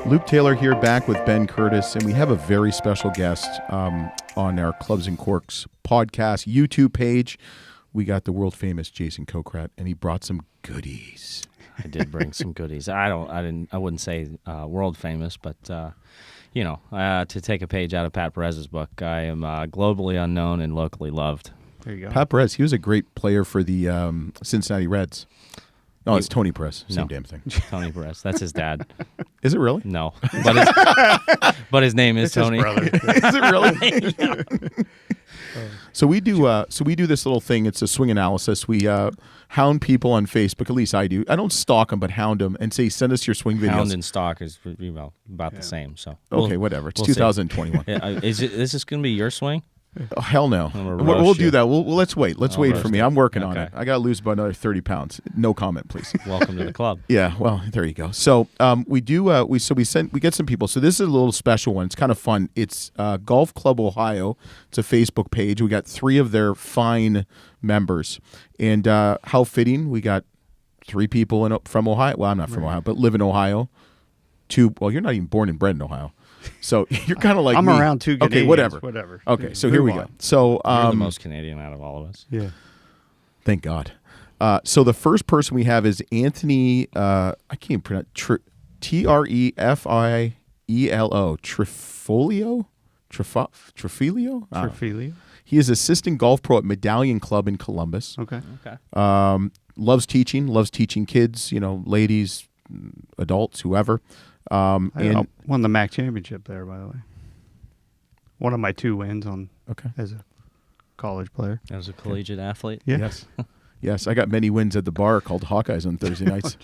Luke Taylor here, back with Ben Curtis, and we have a very special guest on our Clubs and Corks podcast YouTube page. We got the world famous Jason Kokrak, and he brought some goodies. I did bring some goodies. I wouldn't say world famous, but to take a page out of Pat Perez's book, I am globally unknown and locally loved. There you go. Pat Perez, he was a great player for the Cincinnati Reds. No, it's Tony Perez. Same damn thing. Tony Perez. That's his dad. Is it really? No, but his name is It's Tony. his brother. Is it really? So we do this little thing. It's a swing analysis. We hound people on Facebook. At least I do. I don't stalk them, but hound them and say, send us your swing videos. Hound and stock is about the same. So okay, whatever. It's 2021. Is this going to be your swing? Oh, hell no. We'll do that. Let's wait. Let's wait for me. I'm working on it. I got to lose about another 30 pounds. No comment, please. Welcome to the club. Yeah, well, there you go. So we do. We get some people. So this is a little special one. It's kind of fun. It's Golf Club Ohio. It's a Facebook page. We got 3 of their fine members, and how fitting. We got 3 people from Ohio. Well, I'm not from Ohio, but live in Ohio. 2. Well, you're not even born and bred in Ohio. So you're kind of like I'm me. around 2 Canadians. Okay, whatever. Okay, so here we go. So You're the most Canadian out of all of us. Yeah. Thank God. So the first person we have is Anthony. I can't pronounce Trefilo. Trifolio. Trifolio. He is assistant golf pro at Medallion Club in Columbus. Okay. Loves teaching kids. Ladies, adults, whoever. I won the MAC championship there, by the way. One of my 2 wins as a college player. As a collegiate athlete? Yeah. Yes. Yes, I got many wins at the bar called Hawkeyes on Thursday nights.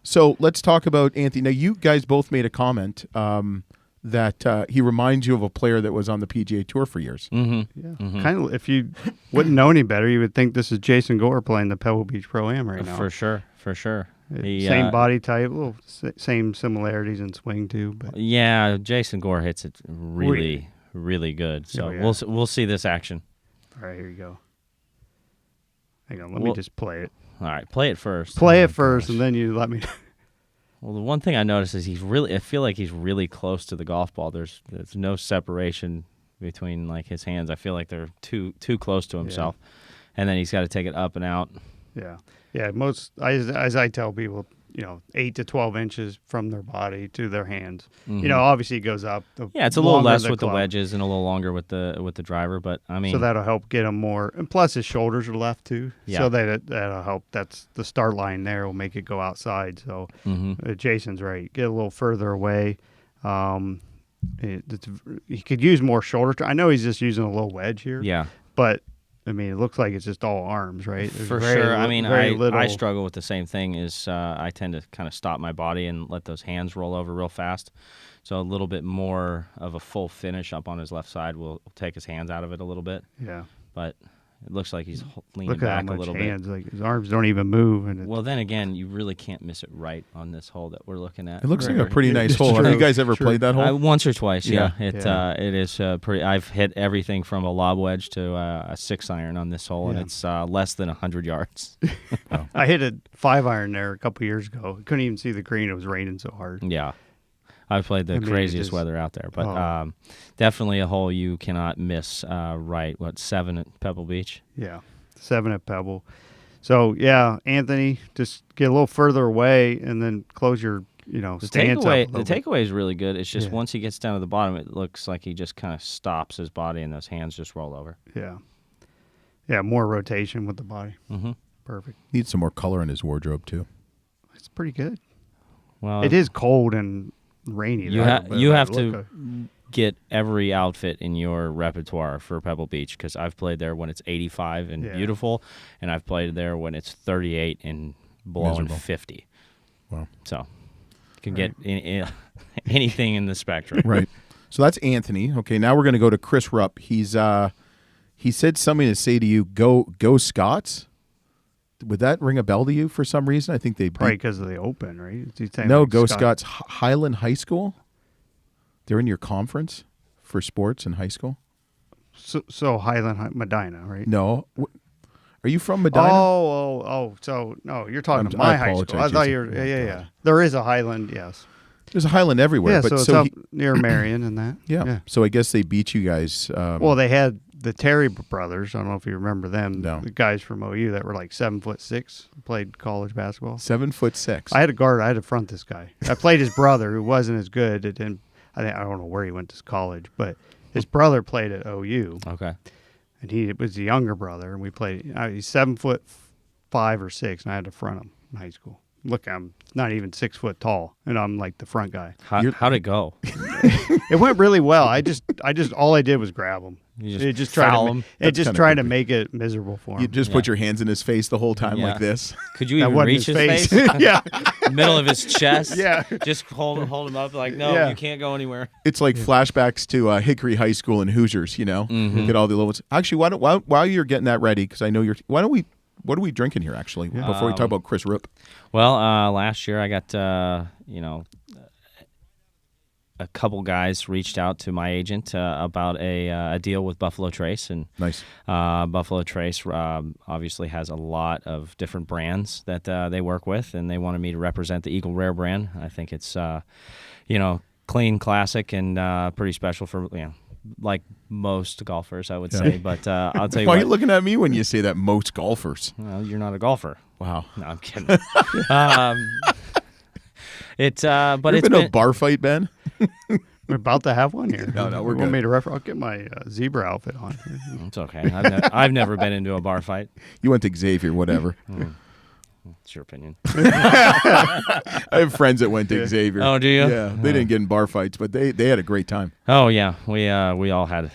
So let's talk about Anthony. Now, you guys both made a comment that he reminds you of a player that was on the PGA Tour for years. Mm-hmm. Yeah. Mm-hmm. Kind of. If you wouldn't know any better, you would think this is Jason Gore playing the Pebble Beach Pro-Am right now. For sure. Same body type, little same similarities in swing too. But yeah, Jason Gore hits it really, really good. So we'll see this action. All right, here you go. Hang on, let me just play it. All right, play it first. And then you let me. Well, the one thing I noticed is I feel like he's really close to the golf ball. There's no separation between like his hands. I feel like they're too close to himself, and then he's got to take it up and out. Yeah. Yeah, as I tell people, 8 to 12 inches from their body to their hands. Mm-hmm. Obviously it goes up. It's a little less with the wedges and a little longer with the driver, but I mean, so that'll help get him more. And plus his shoulders are left too, so that'll help. That's the start line there will make it go outside. So Jason's right. Get a little further away. He could use more shoulder. I know he's just using a little wedge here. Yeah, but. I mean, it looks like it's just all arms, right? For sure. I mean, I struggle with the same thing. Is I tend to kind of stop my body and let those hands roll over real fast. So a little bit more of a full finish up on his left side will take his hands out of it a little bit. Yeah. But it looks like he's leaning back a little bit. Like his arms don't even move. Well, then again, you really can't miss it right on this hole that we're looking at. It looks like a pretty nice hole. Have you guys ever played that hole? Once or twice, yeah. It is pretty. I've hit everything from a lob wedge to a 6-iron on this hole, and it's less than 100 yards. Wow. I hit a 5-iron there a couple years ago. Couldn't even see the green. It was raining so hard. Yeah. I've played the craziest weather out there, but definitely a hole you cannot miss. 7 at Pebble Beach? Yeah, 7 at Pebble. So Anthony, just get a little further away and then close your stance up. The takeaway is really good. It's just once he gets down to the bottom, it looks like he just kind of stops his body and those hands just roll over. Yeah, more rotation with the body. Mm-hmm. Perfect. Needs some more color in his wardrobe too. It's pretty good. Well, it is cold and rainy. You have to get every outfit in your repertoire for Pebble Beach because I've played there when it's 85 and beautiful, and I've played there when it's 38 and blowing miserable. 50. Wow. So you can get anything in the spectrum. Right. So that's Anthony. Okay, now we're going to go to Chris Rupp. He said something to say to you, go Scots. Would that ring a bell to you for some reason? I think they probably because of the Open, right? No, go Scots. Highland High School. They're in your conference for sports in high school. So Highland Medina, right? No, are you from Medina? Oh. So no, you're talking to my high school. I thought you were. Yeah. There is a Highland, yes. There's a Highland everywhere. Yeah, but so it's up near Marion and that. Yeah. So I guess they beat you guys. Well, they had the Terry brothers. I don't know if you remember them. No. The guys from OU that were like 7'6", played college basketball. 7'6". I had to guard. I had to front this guy. I played his brother, who wasn't as good. I don't know where he went to college, but his brother played at OU. Okay. And he was the younger brother, and we played. He's 7'5" or 6", and I had to front him in high school. Look, I'm not even 6 foot tall, and I'm like the front guy. How'd it go? It went really well. I just all I did was grab him. You just tried him. Trying to make it miserable for him. You just put your hands in his face the whole time like this. Could you even reach his face? Yeah, middle of his chest. Yeah, just hold him up like, no, you can't go anywhere. It's like flashbacks to Hickory High School and Hoosiers. You know, get all the little ones. Actually, while you're getting that ready, because I know you're. Why don't we? What are we drinking here, actually, before we talk about Chris Rupp? Well, last year I got, a couple guys reached out to my agent about a deal with Buffalo Trace. And nice. Buffalo Trace obviously has a lot of different brands that they work with, and they wanted me to represent the Eagle Rare brand. I think it's, clean, classic, and pretty special for, like most golfers, I would say. But I'll tell you Why what. are you looking at me when you say that, most golfers? Well, you're not a golfer. Wow. No, I'm kidding. But You've it's been to a bar fight, Ben? We're about to have one here. No, we're good. good. I'll get my zebra outfit on. It's okay. I've never been into a bar fight. You went to Xavier, whatever. It's your opinion. I have friends that went to Xavier. Oh, do you? Yeah, they didn't get in bar fights, but they had a great time. Oh yeah, we all had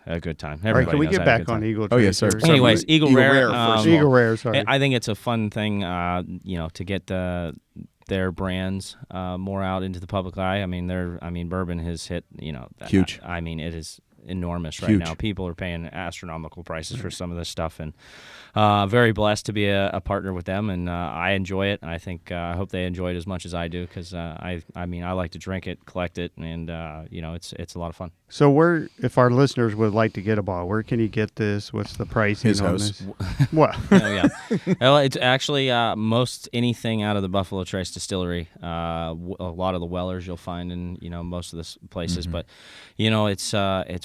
a good time. All right, can we get back on Eagle? Oh yeah, sorry. Anyways, Eagle Rare. First Eagle Rare. Sorry. I think it's a fun thing, to get their brands more out into the public eye. I mean, Bourbon has hit, huge. I mean, it is enormous right now. People are paying astronomical prices for some of this stuff, and very blessed to be a partner with them, and I enjoy it. I think I hope they enjoy it as much as I do, because I like to drink it, collect it, and it's a lot of fun. So if our listeners would like to get a bottle, where can you get this? What's the pricing His on house. this? What? Oh, yeah. Well, it's actually most anything out of the Buffalo Trace Distillery. A lot of the Wellers you'll find in most of the places, but it's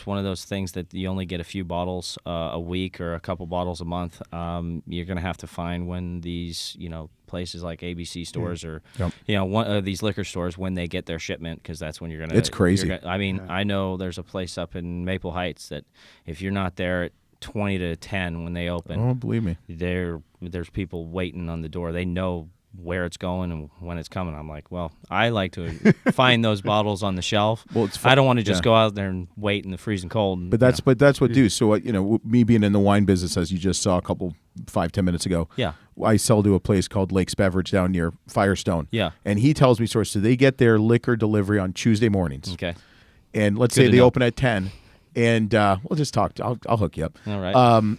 one of those things that you only get a few bottles a week or a couple bottles a month. You're going to have to find when these places like ABC stores or one of these liquor stores, when they get their shipment, because that's when you're going to. It's crazy. I know there's a place up in Maple Heights that if you're not there at 20 to 10 when they open, oh, believe me, there's people waiting on the door. They know where it's going and when it's coming. I'm like, well, I like to find those bottles on the shelf. Well, I don't want to just go out there and wait in the freezing cold. But that's what do. So me being in the wine business, as you just saw 5-10 minutes ago. Yeah. I sell to a place called Lake's Beverage down near Firestone. Yeah. And he tells me stories. So they get their liquor delivery on Tuesday mornings. Okay. And let's say they open at 10. And we'll just talk. I'll hook you up. All right.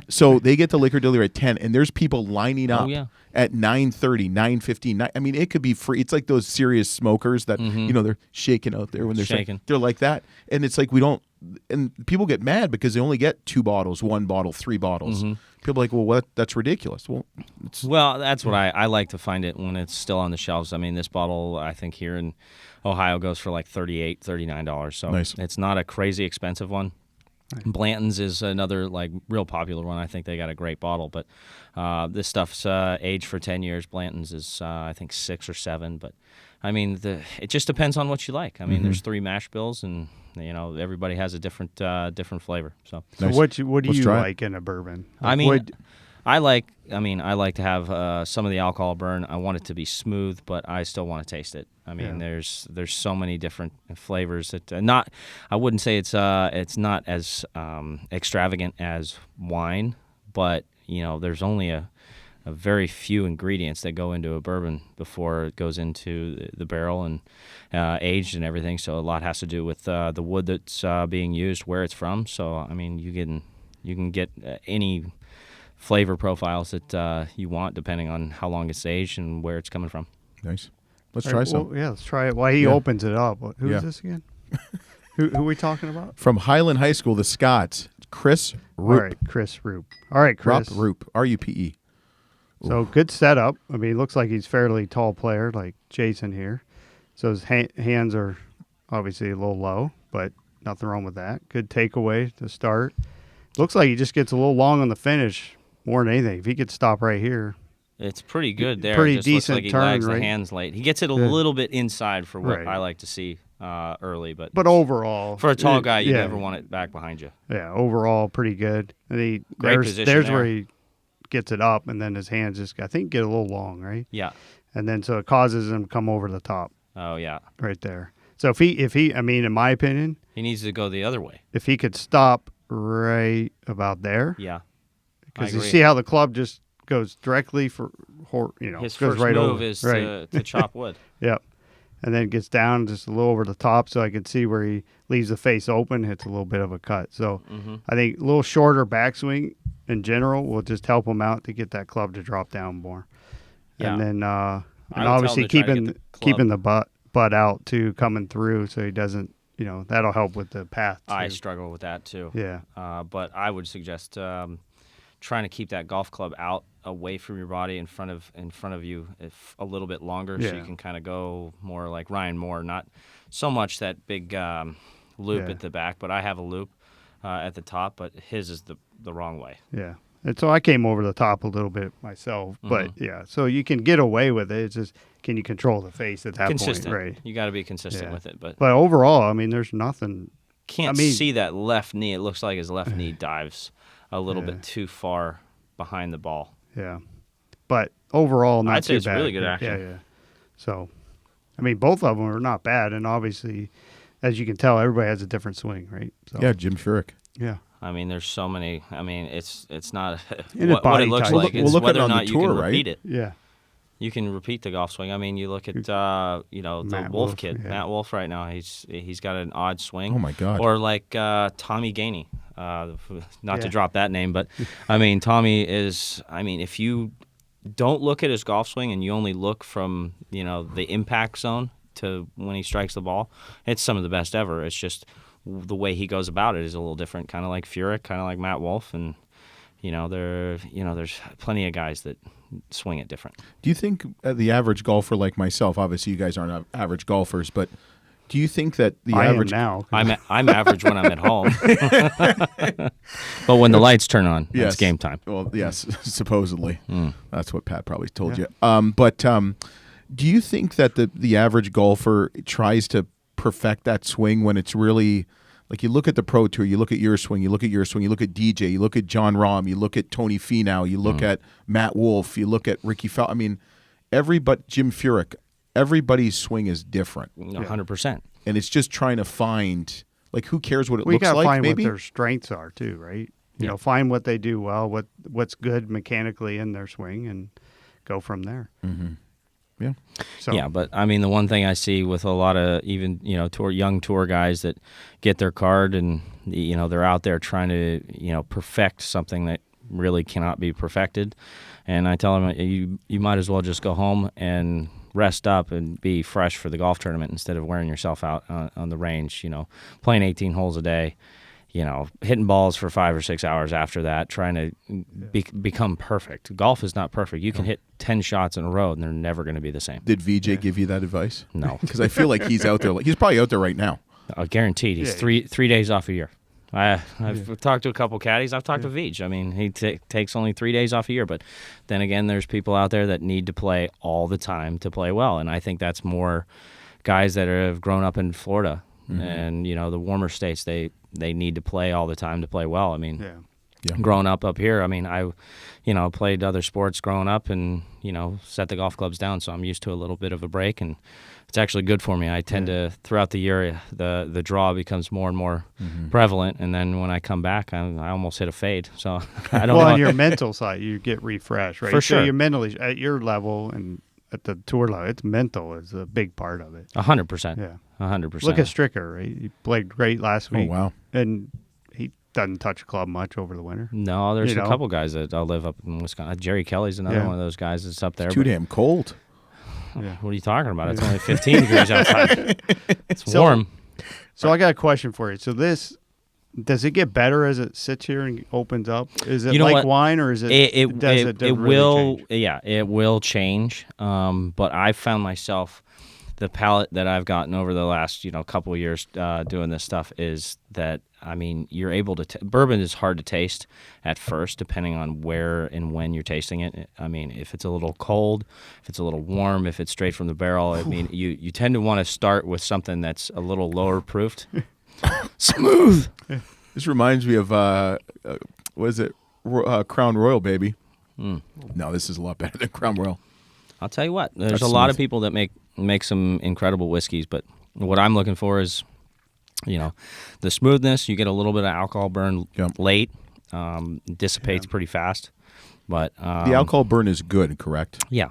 So they get the liquor delivery at 10, and there's people lining up at 9:30, 9:15. I mean, it could be free. It's like those serious smokers that they're shaking out there when they're shaking. They're like that, and it's like we don't. And people get mad because they only get 2 bottles, 1 bottle, 3 bottles. People are like, well, what? That's ridiculous. Well, that's what I like to find it when it's still on the shelves. I mean, this bottle, I think here in Ohio goes for like $38, $39. So nice. It's not a crazy expensive one. Right. Blanton's is another like real popular one. I think they got a great bottle, but this stuff's aged for 10 years. Blanton's is I think 6 or 7, but I mean it just depends on what you like. I mean, there's 3 mash bills, and everybody has a different flavor. So nice. What do you like in a bourbon? I mean, I like to have some of the alcohol burn. I want it to be smooth, but I still want to taste it. I mean, there's so many different flavors that I wouldn't say it's not as extravagant as wine, but there's only a very few ingredients that go into a bourbon before it goes into the barrel and aged and everything. So a lot has to do with the wood that's being used, where it's from. So I mean, you can get any flavor profiles that you want depending on how long it's aged and where it's coming from. Nice. Let's try some. Well, let's try it. While he opens it up. Who is this again? Who are we talking about? From Highland High School, the Scots, Chris Rupp. All right, Chris Rupp. All right, Chris. Rupp, R-U-P-E. So good setup. I mean, it looks like he's fairly tall player, like Jason here. So his hands are obviously a little low, but nothing wrong with that. Good takeaway to start. Looks like he just gets a little long on the finish more than anything. If he could stop right here. It's pretty good there. Pretty it just decent looks like he turn, lags right? the hands late. He gets it a little bit inside for what Right. I like to see early. But overall. for a tall guy, you never want it back behind you. Yeah, overall pretty good. And Great position there's there. where he gets it up, and then his hands just, I think, get a little long, right? Yeah. And then so it causes him to come over the top. Oh, yeah. Right there. So if he, I mean, in my opinion, he needs to go the other way. If he could stop right about there. Yeah. Because you see how the club just goes directly for, his goes first right move over. is right. to chop wood. Yep. And then gets down just a little over the top, so I can see where he leaves the face open, hits a little bit of a cut. So I think a little shorter backswing in general will just help him out to get that club to drop down more. Yeah. And then obviously keeping the butt out too, coming through, so he doesn't, that'll help with the path too. I struggle with that too. Yeah. But I would suggest trying to keep that golf club out away from your body in front of you a little bit longer, so you can kind of go more like Ryan Moore, not so much that big loop at the back, but I have a loop at the top, but his is the wrong way. Yeah. And so I came over the top a little bit myself, but so you can get away with it. It's just, can you control the face at that consistent. point? Right. You got to be consistent with it, but overall, I mean, there's nothing. Can't see that left knee. It looks like his left knee dives a little bit too far behind the ball. Yeah, but overall, not I'd say too it's bad. really good action. Yeah. So, I mean, both of them are not bad, and obviously, as you can tell, everybody has a different swing, right? So, Yeah, Jim Furyk. Yeah. I mean, there's so many. I mean, it's not what it looks type. like. It's look whether at it or on the not tour, you can right? repeat it. Yeah. You can repeat the golf swing. I mean, you look at the Wolf kid, Matt Wolf. Right now, he's got an odd swing. Oh my God! Or like Tommy Gainey, not to drop that name, but I mean, Tommy is. I mean, if you don't look at his golf swing and you only look from the impact zone to when he strikes the ball, it's some of the best ever. It's just the way he goes about it is a little different, kind of like Furyk, kind of like Matt Wolf, and there's plenty of guys that swing it different. Do you think the average golfer like myself, obviously you guys aren't average golfers, but do you think that the average now? I'm average when I'm at home, but when the lights turn on, it's game time. Well, yes, supposedly that's what Pat probably told you. But do you think that the average golfer tries to perfect that swing when it's really like you look at the Pro Tour, you look at your swing, you look at DJ, you look at John Rahm, you look at Tony Finau, you look at Matt Wolf, you look at Ricky Fowler. I mean, Jim Furyk, everybody's swing is different. 100%. And it's just trying to find, like, who cares what it We looks gotta like, find maybe? what their strengths are too, right? Find what they do well, what's good mechanically in their swing, and go from there. Mm-hmm. Yeah. So, yeah, but I mean, the one thing I see with a lot of even young tour guys that get their card and they're out there trying to perfect something that really cannot be perfected, and I tell them you might as well just go home and rest up and be fresh for the golf tournament instead of wearing yourself out on the range. Playing 18 holes a day. Hitting balls for 5 or 6 hours after that, trying to become perfect. Golf is not perfect. You can hit 10 shots in a row, and they're never going to be the same. Did VJ give you that advice? No. Because I feel like he's out there. He's probably out there right now. Guaranteed. He's three days off a year. I've talked to a couple caddies. I've talked to Vij. I mean, he takes only 3 days off a year. But then again, there's people out there that need to play all the time to play well. And I think that's more guys that have grown up in Florida. Mm-hmm. And, the warmer states, they need to play all the time to play well. I mean, growing up here, I mean, I played other sports growing up and, set the golf clubs down. So I'm used to a little bit of a break, and it's actually good for me. I tend to, throughout the year, the draw becomes more and more prevalent. And then when I come back, I almost hit a fade. So I don't know. Well, on your mental side, you get refreshed, right? For sure. So you're mentally, at your level and at the tour level, it's mental is a big part of it. 100%. Yeah. 100%. Look at Stricker, right? He played great last week. Oh, wow. And he doesn't touch a club much over the winter. No, there's a couple guys that live up in Wisconsin. Jerry Kelly's another one of those guys that's up there. It's too damn cold. Yeah. What are you talking about? It's only 15 degrees outside. It's warm. So I got a question for you. So does it get better as it sits here and opens up? Is it like wine, or is it? It will change? Yeah, it will change. But I found myself the palate that I've gotten over the last couple of years doing this stuff is that you're able to bourbon is hard to taste at first depending on where and when you're tasting it. If it's a little cold, if it's a little warm, if it's straight from the barrel, you tend to want to start with something that's a little lower proofed. Smooth. This reminds me of what is it? Crown Royal, baby. No, this is a lot better than Crown Royal. I'll tell you what. There's a lot of people that make some incredible whiskeys, but what I'm looking for is, the smoothness. You get a little bit of alcohol burn late, dissipates pretty fast, but the alcohol burn is good, correct? Yeah.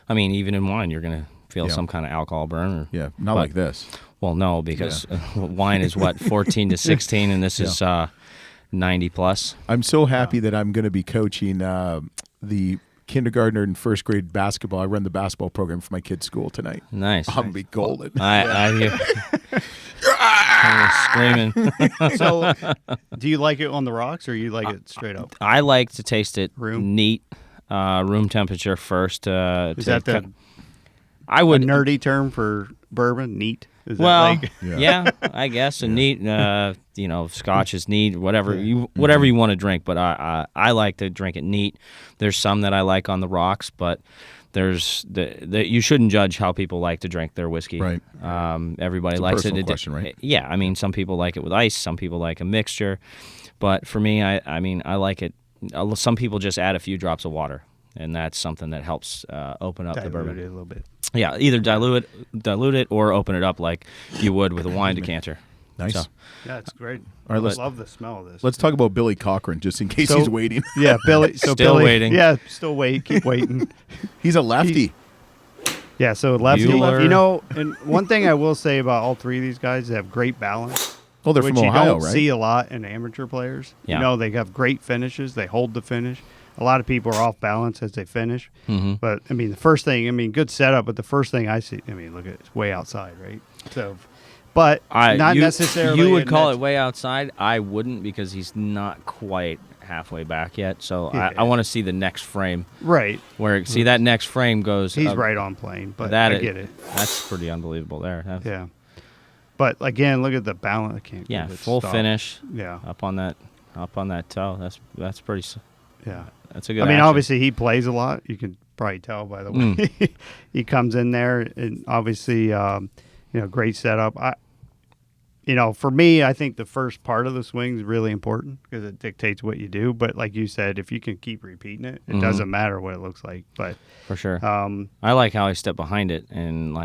Okay. Even in wine, you're gonna feel some kind of alcohol burn. Not like this. Well, no, because wine is 14 to 16, and this is 90 plus. I'm so happy that I'm going to be coaching the kindergartner and first grade basketball. I run the basketball program for my kids' school tonight. Nice. I'm going to be golden. I hear screaming. So, do you like it on the rocks or you like it straight up? I like to taste it room neat, room temperature first. Is that the nerdy term for bourbon? Neat. Is yeah, I guess a neat. Scotch is neat. Whatever you want to drink, but I like to drink it neat. There's some that I like on the rocks, but there's you shouldn't judge how people like to drink their whiskey. Right. Everybody it's likes a it. Question, right? Yeah, some people like it with ice. Some people like a mixture, but for me, I like it. Some people just add a few drops of water, and that's something that helps open up the bourbon a little bit. Yeah, either dilute it or open it up like you would with a wine decanter. Nice. Yeah, it's great. All right, I love the smell of this. Let's talk about Billy Cochran, just in case he's waiting. Yeah, Billy. So still Billy, waiting. Yeah, still wait. Keep waiting. He's a lefty. Yeah, so lefty. Bueller. And one thing I will say about all three of these guys, they have great balance. Oh, they're which from Ohio, you don't right? see a lot in amateur players. Yeah. They have great finishes. They hold the finish. A lot of people are off balance as they finish. Mm-hmm. But, the first thing, good setup, but the first thing I see, look at it, it's way outside, right? So, but not necessarily. You would call it way outside. I wouldn't because he's not quite halfway back yet. So I want to see the next frame. Right. Where, see, that next frame goes. He's right on plane, but I get it. That's pretty unbelievable there. Yeah. But, again, look at the balance. I can't Yeah, full finish. Yeah. Up on that toe. That's pretty. Yeah. That's a good obviously he plays a lot. You can probably tell by the way he comes in there, and obviously, great setup. For me, I think the first part of the swing is really important because it dictates what you do. But like you said, if you can keep repeating it, it doesn't matter what it looks like. But for sure, I like how he stepped behind it and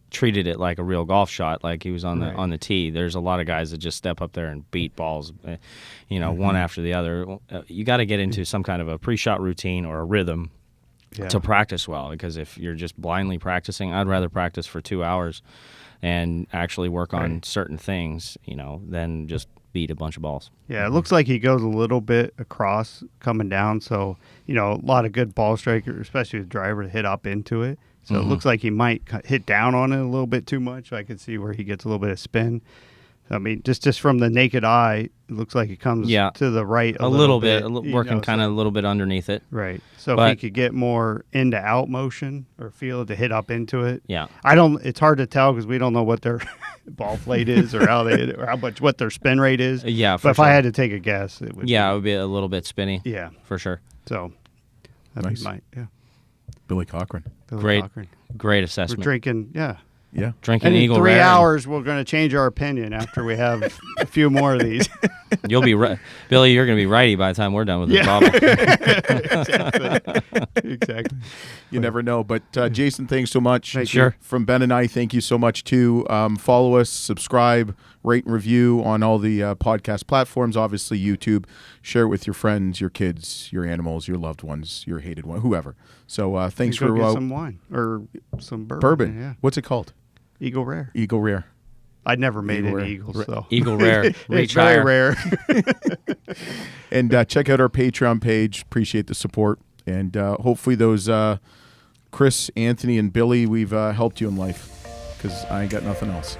treated it like a real golf shot, like he was on the tee. There's a lot of guys that just step up there and beat balls, one after the other. You got to get into some kind of a pre-shot routine or a rhythm to practice well, because if you're just blindly practicing, I'd rather practice for 2 hours and actually work on certain things, than just beat a bunch of balls. Yeah, it looks like he goes a little bit across coming down, so, a lot of good ball striker, especially with driver, to hit up into it. So it looks like he might hit down on it a little bit too much. I could see where he gets a little bit of spin. Just from the naked eye, it looks like it comes to the right a little bit. Working kind of a little bit underneath it. Right. So if he could get more into out motion or feel it to hit up into it. Yeah. It's hard to tell because we don't know what their ball flight is or what their spin rate is. Yeah. But if I had to take a guess, it would. Yeah, it would be a little bit spinny. Yeah. For sure. So that'd be Billy Cochran. Great assessment. We're drinking, Drinking and Eagle in 3 Rare. hours, we're going to change our opinion after we have a few more of these. You'll be right, Billy. You're going to be righty by the time we're done with this bottle. Exactly. You never know. But Jason, thanks so much. Sure. From Ben and I, thank you so much too. Follow us, subscribe, rate and review on all the podcast platforms. Obviously, YouTube. Share it with your friends, your kids, your animals, your loved ones, your hated one, whoever. So thanks for get some wine or some bourbon. Bourbon. Yeah. What's it called? Eagle Rare. Eagle Rare. I'd never made Eagle an Rare. Eagle, so Eagle Rare. it's very rare. And check out our Patreon page. Appreciate the support. And hopefully those Chris, Anthony, and Billy, we've helped you in life, because I ain't got nothing else.